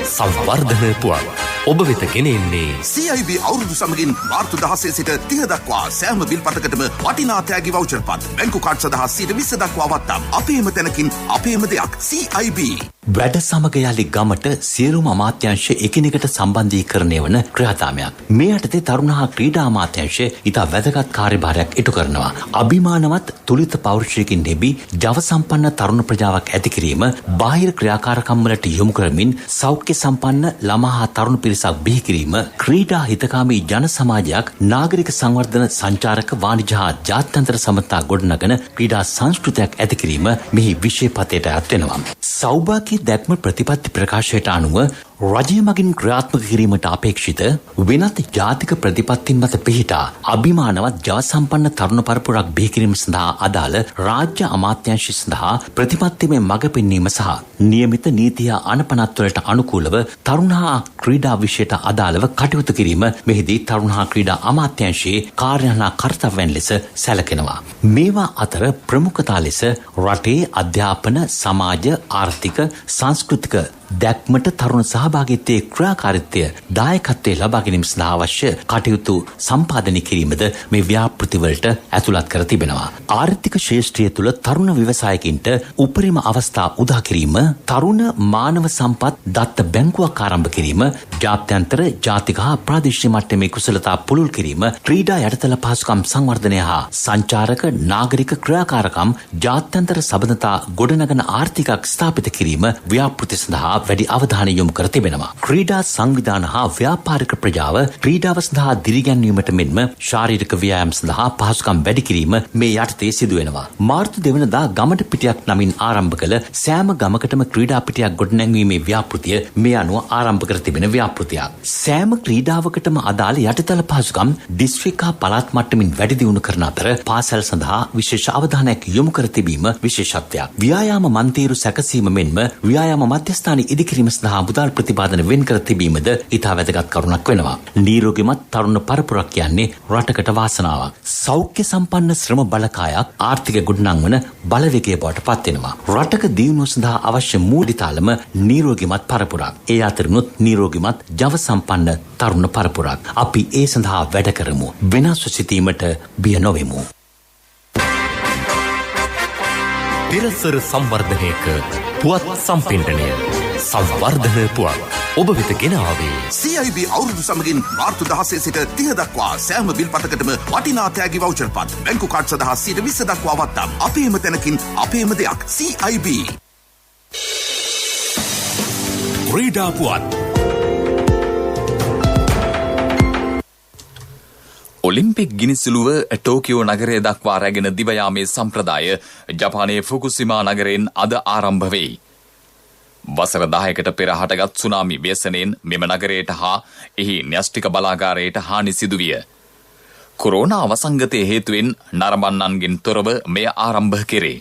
සංවර්ධන පුවත් ඔබ වෙත ගෙනෙන්නේ CIB අවුරුදු සමගින් මාර්තු 16 සිට 30 දක්වා සෑම බිල්පතකටම වටිනා තෑගි වවුචර් පත් බැංකු කාඩ් සඳහා 20% දක්වා වත්තා. අපේම තැනකින් අපේම දෙයක් CIB. වැඩ සමග යලි ගමට සියලුම අමාත්‍යාංශ එකිනෙකට සම්බන්ධීකරණය වන ක්‍රියාදාමයක්. මේ යටතේ තරුණ හා ක්‍රීඩා අමාත්‍යාංශය ඉතා වැදගත් කාර්යභාරයක් ඉටු කරනවා. අභිමානවත් තුලිත පෞරුෂයකින් නෙබි ජව සම්පන්න තරුණ ප්‍රජාවක් ඇති කිරීම, බාහිර ක්‍රියාකාරකම් වලට යොමු කරමින් සෞඛ්‍ය සම්පන්න ළමා හා තරුණ පිරිසක් බිහි කිරීම, ක්‍රීඩා හිතකාමී ජන සමාජයක්, නාගරික සංවර්ධන සංචාරක වාණිජ හා ජාත්‍යන්තර සමතා ගොඩනගන ක්‍රීඩා සංස්කෘතියක් ඇති කිරීම මෙහි විෂය පතයට අයත් වෙනවා. සෞභාග්‍ය දැක්ම ප්‍රතිපත්ති ප්‍රකාශයට අනුව රජය මගින් ක්‍රියාත්මක කිරීමට අපේක්ෂිත වෙනත් ජාතික ප්‍රතිපත්තින් මත පිහිටා අභිමානවත් ජව සම්පන්න තරුණ පරපුරක් බිහි කිරීම සඳහා අදාළ රාජ්‍ය අමාත්‍යාංශය සඳහා ප්‍රතිපත්තිමය මඟ පෙන්වීම සහ නියමිත නීතිය අනපනත්වලට අනුකූලව තරුණ හා ක්‍රීඩා විෂයට අදාළව කටයුතු කිරීම මෙහිදී තරුණ හා ක්‍රීඩා අමාත්‍යාංශයේ කාර්යහා කර්තව්‍යයන් ලෙස සැලකෙනවා. මේවා අතර ප්‍රමුඛතා ලෙස රටේ අධ්‍යාපන, සමාජ, ආර්ථික, සංස්කෘතික දැක්මට තරුණ සහභාගීත්වයේ ක්‍රියාකාරීත්වය දායකත්වයේ ලබා ගැනීම සඳහා අවශ්‍ය කටයුතු සම්පාදනය කිරීමද මේ ව්‍යාපෘතිවලට ඇතුළත් කර තිබෙනවා. ආර්ථික ශේෂ්ත්‍රය තුළ තරුණ ව්‍යවසායකින්ට උපරිම අවස්ථා උදා කිරීම, තරුණ මානව සම්පත් දත්ත බැංකුවක් ආරම්භ කිරීම, ජාත්‍යන්තර, ජාතික හා ප්‍රාදේශීය මට්ටමේ කුසලතා පුළුල් කිරීම, ක්‍රීඩා යටිතල පහසුකම් සංවර්ධනය හා සංචාරක නාගරික ක්‍රියාකාරකම් ජාත්‍යන්තර සබඳතා ගොඩනගන ආර්ථිකයක් ස්ථාපිත කිරීම ව්‍යාපෘති සඳහා වැඩි අවධානය යොමු කර තිබෙනවා. ක්‍රීඩා සංවිධාන හා ව්‍යාපාරික ප්‍රජාව ක්‍රීඩාව සඳහා දිරිගැන්වීමට මෙන්ම ශාරීරික ව්‍යායාම සඳහා පහසුකම් වැඩි කිරීම මේ යටතේ සිදු වෙනවා. මාර්තු 2 වෙනිදා ගමට පිටියක් නමින් ආරම්භ කළ සෑම ගමකටම ක්‍රීඩා පිටියක් ගොඩනැංවීමේ ව්‍යාපෘතිය මේ අනුව ආරම්භ කර තිබෙන ව්‍යාපෘතියක්. සෑම ක්‍රීඩාවකටම අදාළ යටිතල පහසුකම් දිස්ත්‍රික් හා පළාත් මට්ටමින් වැඩි දියුණු කරන අතර පාසල් සඳහා විශේෂ අවධානයක් යොමු කර තිබීම විශේෂත්වයක්. ව්‍යායාම මන්තීරු සැකසීම මෙන්ම ව්‍යායාම මධ්‍යස්ථාන ඉදිකිරීම සඳහා මුදල් ප්‍රතිපාදන වෙන් කර තිබීමද ඉතා වැදගත් කරුණක් වෙනවා. නිරෝගීමත් තරුණ පරපුරක් කියන්නේ රටකට වාසනාවක්. සෞඛ්‍ය සම්පන්න ශ්‍රම බලකායක් ආර්ථික ගොඩනංවන බලවේගය බවට පත් වෙනවා. රටක දියුණුව සඳහා අවශ්‍ය මූලිතාලම නිරෝගීමත් පරපුරක්. ඒ අතරිනුත් නිරෝගීමත් ජව සම්පන්න තරුණ පරපුරක්. අපි ඒ සඳහා වැඩ කරමු. වෙනස්ව සිටීමට බිය නොවෙමු. පෙරසර සංවර්ධනයක පුවත් සම්පින්ඩනය සංවර්ධන පුවත් ඔබ වෙත ගෙන ආවේ CIB අවුරුදු සමගින් මාර්තු 16 සිට 30 දක්වා සෑම බිල්පතකටම වටිනා තෑගි වවුචර් පත් බැංකු කාඩ් සඳහා 20% දක්වා වත්නම් අපේම තැනකින් අපේම දෙයක් CIB. ක්‍රීඩා පුවත් ඔලිම්පික් ගිනිසුළුව ටෝකියෝ නගරය දක්වා රැගෙන දිවයාමේ සම්ප්‍රදාය ජපානයේ ෆුකුසිමා නගරයෙන් අද ආරම්භ වෙයි. වසර 10කට පෙර හටගත් සුනාමි ව්‍යසනයෙන් මෙම නගරයට හා එහි න්‍යෂ්ටික බලාගාරයට හානි සිදුවිය. කොරෝනා වසංගතය හේතුවෙන් නරඹන්නන්ගෙන් තොරව මෙය ආරම්භ කෙරේ.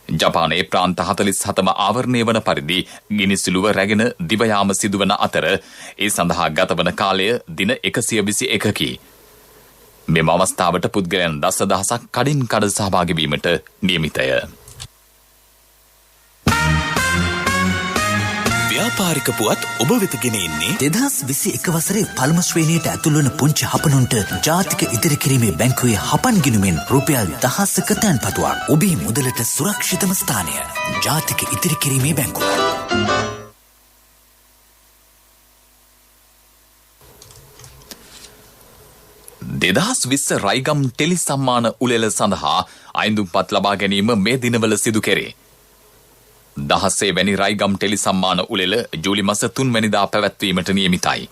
ජපානයේ ප්‍රාන්ත 47ම ආවරණය වන පරිදි ගිනිසුළුව රැගෙන දිවයාම සිදුවන අතර ඒ සඳහා ගතවන කාලය දින 121කි. මෙම අවස්ථාවට පුද්ගලයන් 10,000ක් කඩින් කඩ සහභාගී වීමට නියමිතය. ව්‍යාපාරික පුවත් ඔබ වෙත ගෙන එන්නේ 2021 වසරේ පළමු ශ්‍රේණියට ඇතුළු වන පුංචි හපනුන්ට ජාතික ඉදිරි කිරීමේ බැංකුවේ හපන් ගිණුමෙන් රුපියල් 1000ක තැන්පතුවක්. ඔබේ මුදලට සුරක්ෂිතම ස්ථානය ජාතික ඉදිරි කිරීමේ බැංකුව. දෙදහස් 20 රයිගම් ටෙලි සම්මාන උළෙල සඳහා අයිඳුම්පත් ලබා ගැනීම මේ දිනවල සිදු කෙරේ. 16 වැනි රයිගම් ටෙලි සම්මාන උළෙල ජූලි මාස 3 වැනිදා පැවැත්වීමට නියමිතයි.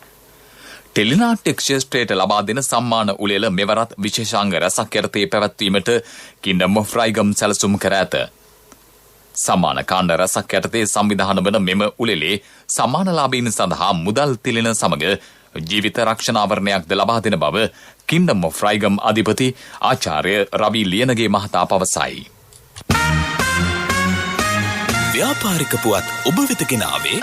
ටෙලිනාට්‍ය ක්ෂේත්‍රයට ලබා දෙන සම්මාන උළෙල මෙවරත් විශේෂාංග රැසක් යටතේ පැවැත්වීමට කින්ඩම් ඔෆ් රයිගම් සැලසුම් කර ඇත. සම්මාන කාණ්ඩ රැසක් යටතේ සංවිධාන වන මෙම උළෙලේ සම්මානලාභීන් සඳහා මුදල් තිලෙන සමග ජීවිත රක්ෂණාවරණයක්ද ලබා දෙන බව කින්ඩම් ඔෆ් රයිගම් අධිපති ආචාර්ය රවි ලියනගේ මහතා පවසයි. ව්‍යාපාරික පුවත් ඔබ වෙත ගෙන ආවේ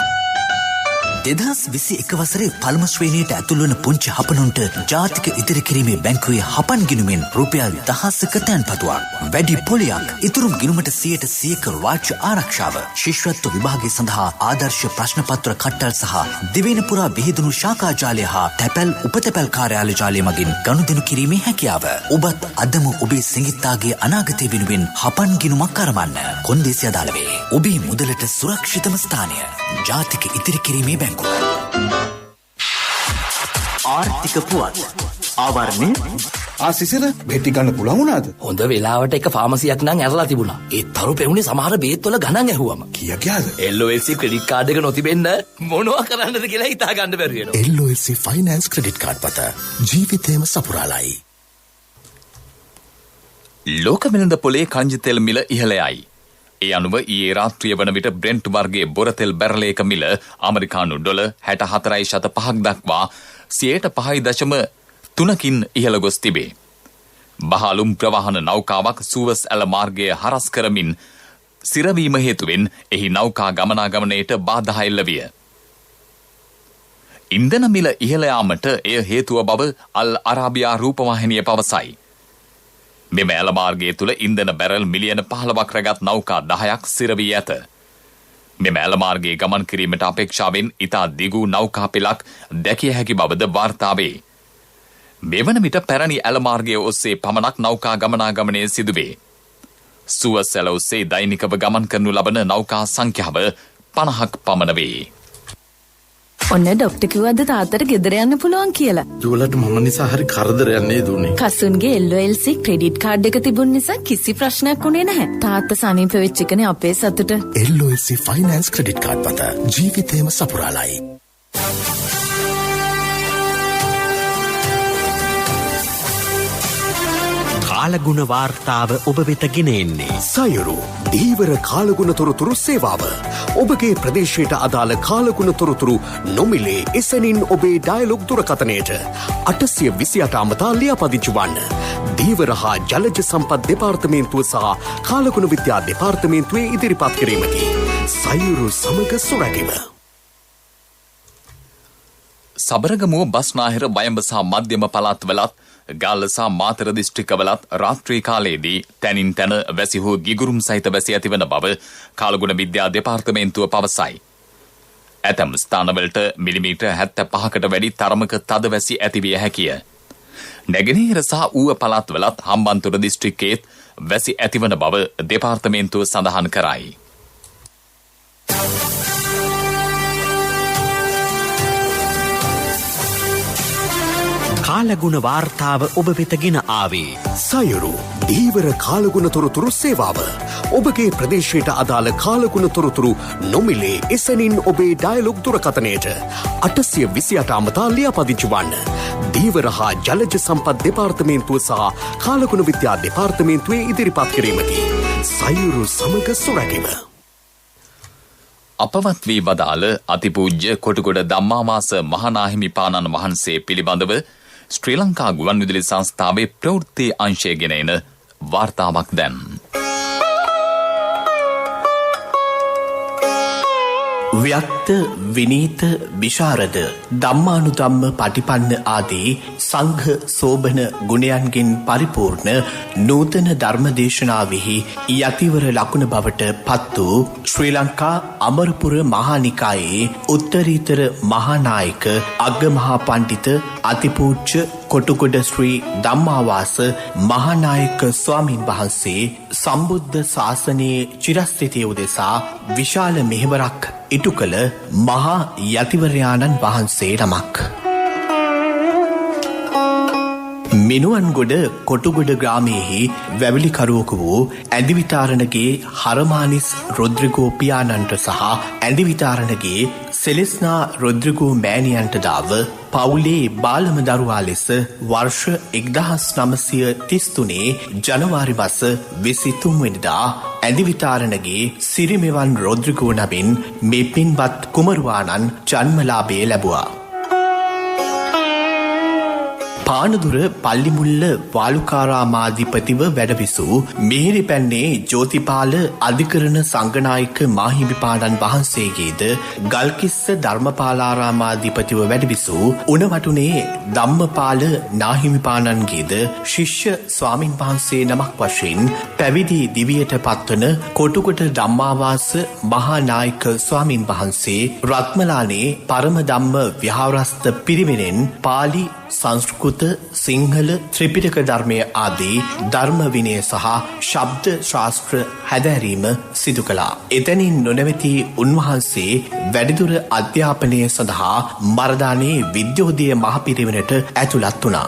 2021 වසරේ පළමු ශ්‍රේණියට ඇතුළු වන පුංචි හපනුන්ට ජාතික ඉදිරි කිරීමේ බැංකුවේ හපන් ගිණුමෙන් රුපියල් 1000ක තැන්පතුවක්. වැඩි පොලියක්, ඉතුරු ගිණුමට 100% රාජ්‍ය ආරක්ෂාව, ශිෂ්‍යත්ව විභාගය සඳහා ආදර්ශ ප්‍රශ්න පත්‍ර කට්ටල් සහ දිවයින පුරා විහිදුණු ශාඛා ජාලය හා තැපැල් උපතැපැල් කාර්යාල ජාලය මගින් ගනුදෙනු කිරීමේ හැකියාව. ඔබත් අදම ඔබේ සිඟිත්තාගේ අනාගතය වෙනුවෙන් හපන් ගිණුමක් කරවන්න. කොන්දේසි අදාළ වේ. ඔබේ මුදලට සුරක්ෂිතම ස්ථානය ජාතික ඉදිරි කිරීමේ බැංකුව. ආර්ථික පුවත් ආවරණය ආසිසිර බෙහෙත් ගන්න පුළුවන් වුණාද? හොඳ වෙලාවට එක ෆාමසියක් නම් ඇරලා තිබුණා. ඒත් තරු පෙවුනේ සමහර බෙහෙත් වල ගණන් ඇහුවම. කීයද? LOLC ක්‍රෙඩිට් කාඩ් එක නොතිබෙන්න මොනවා කරන්නද කියලා හිතා ගන්න බැරි වෙනවා. LOLC ෆයිනෑන්ස් ක්‍රෙඩිට් කාඩ් පත ජීවිතේම සපුරාලයි. ලෝක වෙළඳ පොලේ කංජි තෙල් මිල ඉහළ යයි. ඒ අනුව ඊයේ රාත්‍රිය වන විට බ්‍රෙන්ට් වර්ගයේ බොරතෙල් බැරලයක මිල ඇමරිකානු ඩොලර් 64.5ක් දක්වා 5.3කින් ඉහළ ගොස් තිබේ. බහලුම් ප්‍රවාහන නෞකාවක් සූවස් ඇල මාර්ගය හරස් කරමින් සිරවීම හේතුවෙන් එහි නෞකා ගමනාගමනයට බාධා එල්ල විය. ඉන්ධන මිල ඉහළ යාමට එය හේතුව බව අල් අරාබියා රූපවාහිනිය පවසයි. මෙම ඇල මාර්ගය තුළ ඉන්ධන බැරල් මිලියන 15ක් රැගත් නෞකා 10ක් සිරවී ඇත. මෙම ඇල මාර්ගයේ ගමන් කිරීමට අපේක්ෂාවෙන් ඉතා දිගු නෞකා පෙළක් දැකිය හැකි බවද වාර්තා වේ. මෙවන විට පැරණි ඇල මාර්ගය ඔස්සේ පමණක් නෞකා ගමනාගමනය සිදුවේ. සුවස් ඇල ඔස්සේ දෛනිකව ගමන් කරනු ලබන නෞකා සංඛ්‍යාව 50ක් පමණ වේ. ඔන්න ඩොක්ටර් කිව්වද තාත්තට ගෙදර යන්න පුළුවන් කියලා. දුවලට මම නිසා හරි කරදරයක් නේද උනේ. කසුන්ගේ LOLC ක්‍රෙඩිට් කාඩ් එක තිබුණ නිසා කිසි ප්‍රශ්නයක් උනේ නැහැ. තාත්තා සනීප වෙච්ච එකනේ අපේ සතුට. LOLC ෆයිනෑන්ස් ක්‍රෙඩිට් කාඩ් පත ජීවිතේම සපුරාලයි. කාලගුණ වාර්තාව ඔබ වෙත ගෙන එන්නේ සයුරු දීවර කාලගුණ තොරතුරු සේවාව. ඔබගේ ප්‍රදේශයට අදාළ කාලගුණ තොරතුරු නොමිලේ එසැනින් ඔබේ ඩයලොග් දුරකථනයට 828 අමතා ලියාපදිංචි වන්න. දීවර හා ජලජ සම්පත් දෙපාර්තමේන්තුව සහ කාලගුණ විද්‍යා දෙපාර්තමේන්තුවේ ඉදිරිපත් කිරීමකි. සයුරු සමග සුරැකීම. සබරගමුව බස්නාහිර වයඹ සහ මධ්‍යම පළාත්වලත් ගාල්ල සහ මාතර දිස්ත්‍රික්කවලත් රාත්‍රී කාලයේදී තැනින් තැන වැසි හෝ ගිගුරුම් සහිත වැසි ඇතිවන බව කාලගුණ විද්‍යා දෙපාර්තමේන්තුව පවසයි. ඇතැම් ස්ථානවලට මිලිමීටර් 75කට වැඩි තරමක තද වැසි ඇතිවිය හැකිය. නැගෙනහිර සහ ඌව පළාත්වලත් හම්බන්තොට දිස්ත්‍රික්කයේත් වැසි ඇතිවන බව දෙපාර්තමේන්තුව සඳහන් කරයි. කාලගුණ වාර්තාව ඔබ වෙත ගෙන ආවේ සයුරු දීවර කාලගුණ තොරතුරු සේවාව. ඔබගේ ප්‍රදේශයට අදාළ කාලගුණ තොරතුරු නොමිලේ එසැනින් ඔබේ ඩයලොග් දුරකථනයට 828 අමතා ලියාපදිංචි වන්න. දීවර හා ජලජ සම්පත් දෙපාර්තමේන්තුව සහ කාලගුණ විද්‍යා දෙපාර්තමේන්තුවේ ඉදිරිපත් කිරීමකි. සයුරු සමග සුරැකීම. අපවත් වී වදාළ අතිපූජ්‍ය කොටුගොඩ ධම්මාවාස මහානාහිමිපාණන් වහන්සේ පිළිබඳව ශ්‍රී ලංකා ගුවන්විදුලි සංස්ථාවේ ප්‍රවෘත්ති අංශය ගෙන එන වාර්තාවක් දැන්. ව්‍යක්ත විනීත විශාරද ධම්මානුධම්ම පටිපන්න ආදී සංඝ සෝබන ගුණයන්ගෙන් පරිපූර්ණ නූතන ධර්මදේශනාවෙහි යතිවර ලකුණ බවට පත් වූ ශ්‍රී ලංකා අමරපුර මහානිකායේ උත්තරීතර මහානායක අග්ගමහා පණ්ඩිත අතිපූජ්‍ය කොටුගොඩ ශ්‍රී ධම්මාවාස මහානායක ස්වාමින් වහන්සේ සම්බුද්ධ ශාසනයේ චිරස්ථිතිය උදෙසා විශාල මෙහෙවරක් ඉටු කළ මහා යතිවරයාණන් වහන්සේ නමක්. මිනුවන්ගොඩ කොටුගොඩ ග්‍රාමයෙහි වැවිලිකරුවකු වූ ඇඳිවිතාරණගේ හරමානිස් රොද්‍රිගෝ පියාණන්ට සහ ඇඳිවිතාරණගේ සෙලෙස්නා රොද්‍රිගෝ මෑණියන්ට දාව පවුලේ බාලම දරුවා ලෙස වර්ෂ 1933 ජනවාරි මාස 23 වෙනිදා ඇඳිවිතාරණගේ සිරිමෙවන් රොද්‍රිගෝ නමින් මේ පින්වත් කුමරුවාණන් ජන්මලාභය ලැබුවා. පානදුර පල්ලිමුල්ල වාලුකාරාමාධිපතිව වැඩවිසූ මිහිරිපැන්නේ ජෝතිපාල අධිකරණ සංඝනායක මාහිමිපාණන් වහන්සේගේද ගල්කිස්ස ධර්මපාලාරාමාධිපතිව වැඩවිසූ උණවටුනේ ධම්මපාල නාහිමිපාණන්ගේද ශිෂ්‍ය ස්වාමින් වහන්සේ නමක් වශයෙන් පැවිදි දිවියට පත්වන කොටුකොට ධම්මාවාස මහානායක ස්වාමින් වහන්සේ රත්මලානේ පරම ධම්ම විහාරස්ථ පිරිවෙනෙන් පාලි සංස්කෘත සිංහල ත්‍රිපිටක ධර්මය ආදී ධර්ම විනය සහ ශබ්ද ශාස්ත්‍ර හැදෑරීම සිදු කළා. එතැනින් නොනැවති උන්වහන්සේ වැඩිදුර අධ්‍යාපනය සඳහා මරදානේ විද්‍යෝදය මහපිරිවෙනට ඇතුළත් වුණා.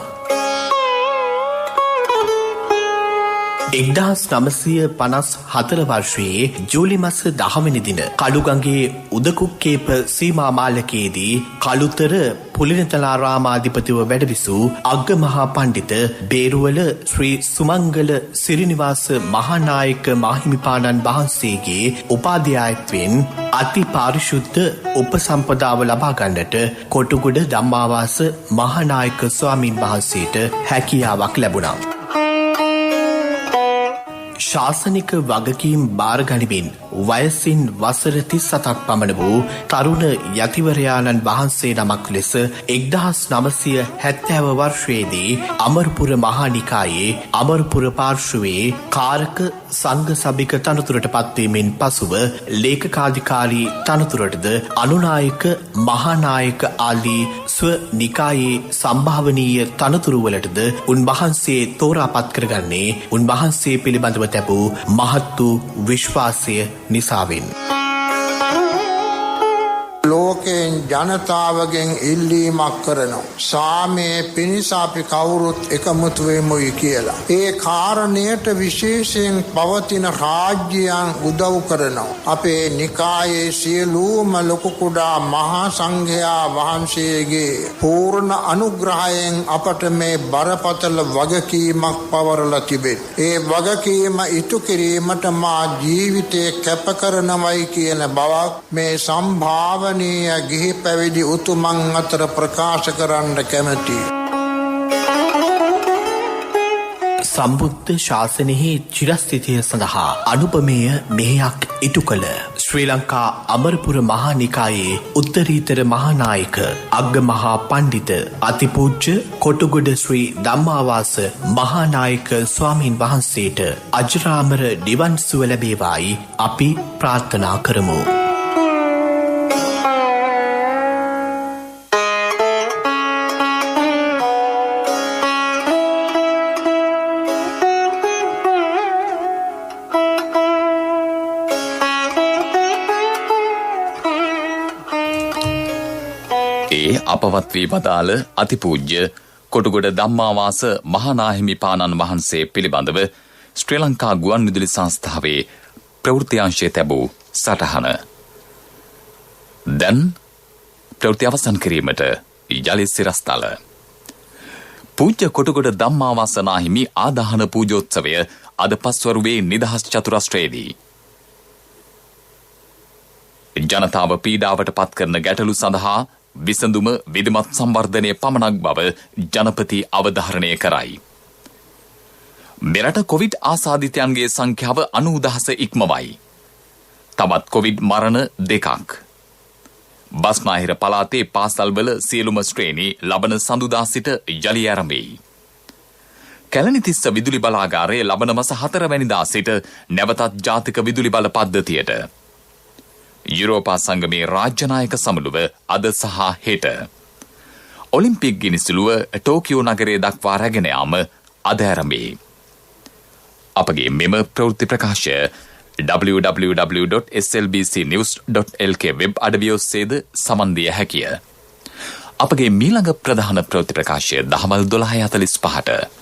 1954 වර්ෂයේ ජූලි මස 10 වෙනි දින කඩුගඟේ උදකුක්කේප සීමා මාලකයේදී කළුතර පුලිනතලාරාමාධිපතිව වැඩවිසූ අග්ගමහා පණ්ඩිත බේරුවල ශ්‍රී සුමංගල සිරිනිවාස මහානායක මාහිමිපාණන් වහන්සේගේ උපාධ්‍යායත්වයෙන් අති පාරිශුද්ධ උපසම්පදාව ලබා ගන්නට කොටුගොඩ ධම්මාවාස මහානායක ස්වාමීන් වහන්සේට හැකියාවක් ලැබුණා. ශාසනික වගකීම් බාර ගනිමින් වයසින් වසර 37ක් පමණ වූ තරුණ යතිවරයාණන් වහන්සේ නමක් ලෙස 1970 වර්ෂයේදී අමරපුර මහානිකායේ අමරපුර පාර්ශවයේ කාරක සංඝ සභික තනතුරට පත්වීමෙන් පසුව ලේකකාධිකාරී තනතුරටද අනුනායක මහානායක ආදී ස්ව නිකායේ සම්භාවනීය තනතුරුවලටද උන්වහන්සේ තෝරාපත් කරගන්නේ උන්වහන්සේ පිළිබඳව තැබූ මහත් වූ විශ්වාසය නිසාවෙන්. ලෝකයෙන් ජනතාවගෙන් ඉල්ලීමක් කරනවා. සාමයේ පිණිස අපි කවුරුත් එකමුතු වෙමුයි කියලා. ඒ කාරණයට විශේෂයෙන් පවතින රාජ්‍යයන් උදව් කරනවා. අපේ නිකායේ සියලුම ලොකු කුඩා මහා සංඝයා වහන්සේගේ පූර්ණ අනුග්‍රහයෙන් අපට මේ බරපතල වගකීමක් පවරලා තිබෙනවා. ඒ වගකීම ඉටු කිරීමට මා ජීවිතය කැප කරනවයි කියන බවක් මේ සම්භාවන ගිහි පැවිදි උතුමන් අතර ප්‍රකාශ කරන්න කැමැතියි. සම්බුද්ධ ශාසනයෙහි චිරස්ථිතිය සඳහා අනුපමේය මෙහෙයක් ඉටු කළ ශ්‍රී ලංකා අමරපුර මහානිකායේ උත්තරීතර මහානායක අග්ගමහා පණ්ඩිත අතිපූජ්‍ය කොටුගොඩ ශ්‍රී ධම්මාවාස මහානායක ස්වාමීන් වහන්සේට අජරාමර නිවන් සුව ලැබේවායි අපි ප්‍රාර්ථනා කරමු. අපවත් වී වදාළ අතිපූජ්‍ය කොටුගොඩ ධම්මාවාස මහානාහිමිපාණන් වහන්සේ පිළිබඳව ශ්‍රී ලංකා ගුවන්විදුලි සංස්ථාවේ ප්‍රවෘත්ති අංශයේ තැබූ සටහන. දැන් ප්‍රවෘත්ති අවසන් කිරීමට යලි සිරස්තල. පූජ්‍ය කොටුගොඩ ධම්මාවාස නාහිමි ආදාහන පූජෝත්සවය අද පස්වරුවේ නිදහස් චතුරස්‍රයේදී ජනතාව පීඩාවට පත් කරන ගැටලු සඳහා විසඳුම විධිමත් සංවර්ධනය පමණක් බව ජනපති අවධාරණය කරයි. මෙරට කොවිඩ් ආසාදිතයන්ගේ සංඛ්‍යාව 90,000 ඉක්මවයි. තවත් කොවිඩ් මරණ 2ක්. බස්නාහිර පළාතේ පාසල්වල සියලුම ශ්‍රේණි ලබන සඳුදා සිට යලි ආරම්භයි. කැලණිතිස්ස විදුලි බලාගාරයේ ලබන මාස 4 වැනිදා සිට නැවතත් ජාතික විදුලි බල පද්ධතියට. යුරෝපා සංගමේ රාජ්‍යනායක සමුළුව අද සහ හෙට. ඔලිම්පික් ගිනිසුළුව ටෝකියෝ නගරයේ දක්වා රැගෙන යාම අද ආරම්භයි. අපගේ මෙම ප්‍රවෘත්ති ප්‍රකාශය www.slbcnews.lk වෙබ් අඩවිය ඔස්සේද සමන් දිය හැකිය. අපගේ මීළඟ ප්‍රධාන ප්‍රවෘත්ති ප්‍රකාශය දහවල් 12:45ට